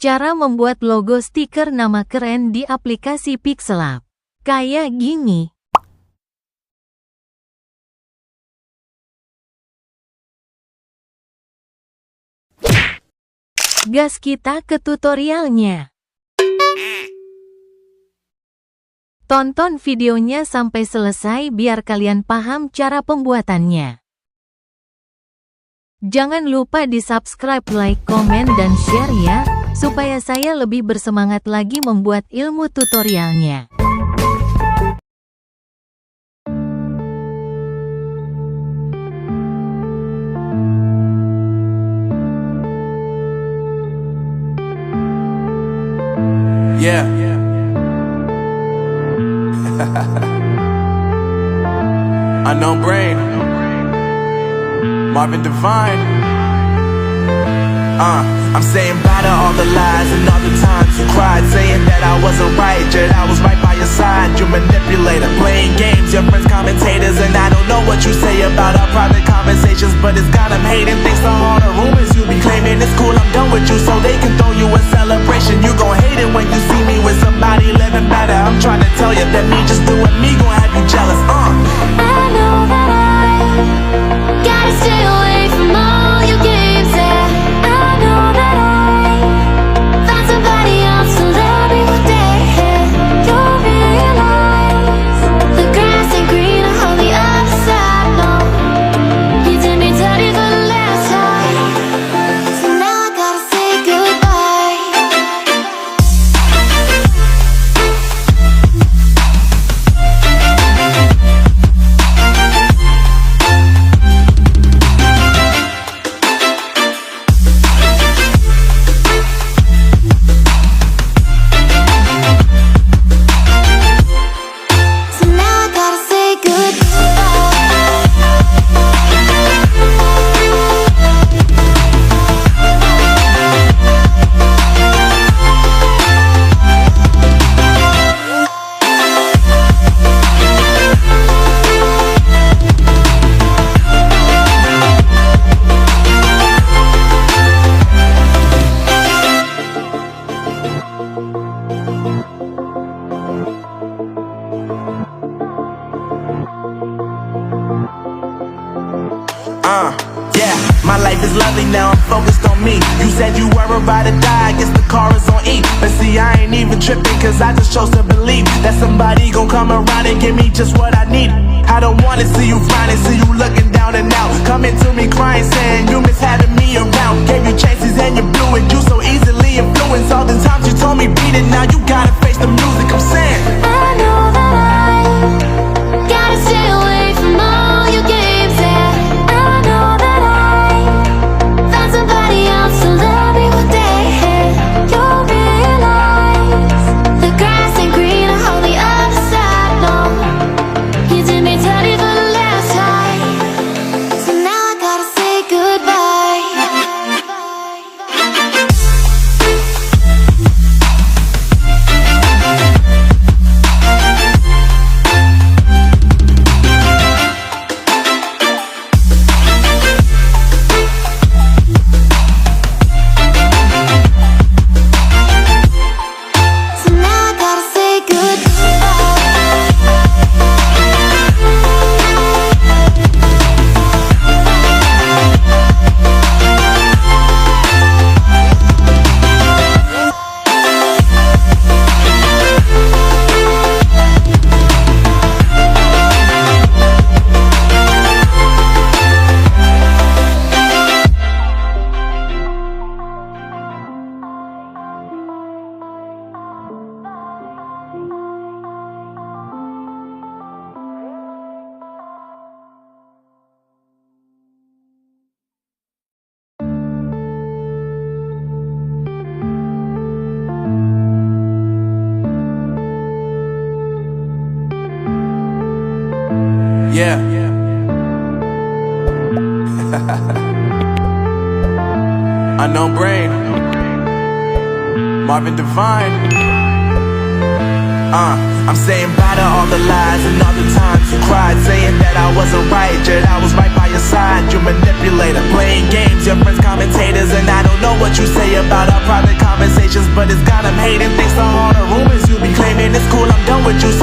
Cara membuat logo stiker nama keren di aplikasi Pixelab. Kayak gini. Gas kita ke tutorialnya. Tonton videonya sampai selesai biar kalian paham cara pembuatannya. Jangan lupa di-subscribe, like, komen, dan share ya, supaya saya lebih bersemangat lagi membuat ilmu tutorialnya. Yeah. Unknown Brain, Marvin Divine. I'm saying bye to all the lies and all the times you cried, saying that I wasn't right, yet I was right by your side. You manipulator, playing games, your friends commentators, and I don't know what you say about our private conversations, but it's got them hating. Thanks to all the rumors you be claiming, it's cool, I'm done with you, so they can throw you a celebration. You gon' hate it when you see me with somebody living better. I'm trying to tell you that me just doing me gon' have you jealous. I know that I gotta stay away from all your games, yeah. I know that I found somebody else to love me one day, yeah. You'll realize the grass ain't greener on the other side, no. You did me dirty for the last time, so now I gotta say goodbye. So now I gotta say Yeah, my life is lovely now, I'm focused on me. You said you were a ride or die, I guess the car is on E. But see, I ain't even tripping, cause I just chose to believe that somebody gon' come around and give me just what I need. I don't wanna see you finding, see you looking down and out, coming to me crying, saying you miss having me around. Gave you chances and you blew it, you so easily influenced. All the times you told me beat it, now you gotta face the music. I'm saying I know that I gotta stay away from all your games, yeah. I know that I found somebody else to love me one day, yeah. You'll realize the grass ain't greener on the other side, no. You did me dirty for the last time, so now I gotta say goodbye. So now I gotta say yeah. Unknown Brain, Marvin Divine. I'm saying bye to all the lies and all the times you cried, saying that I wasn't right, yet I was right by your side. You manipulator, playing games, your friends commentators, and I don't know what you say about our private conversations, what you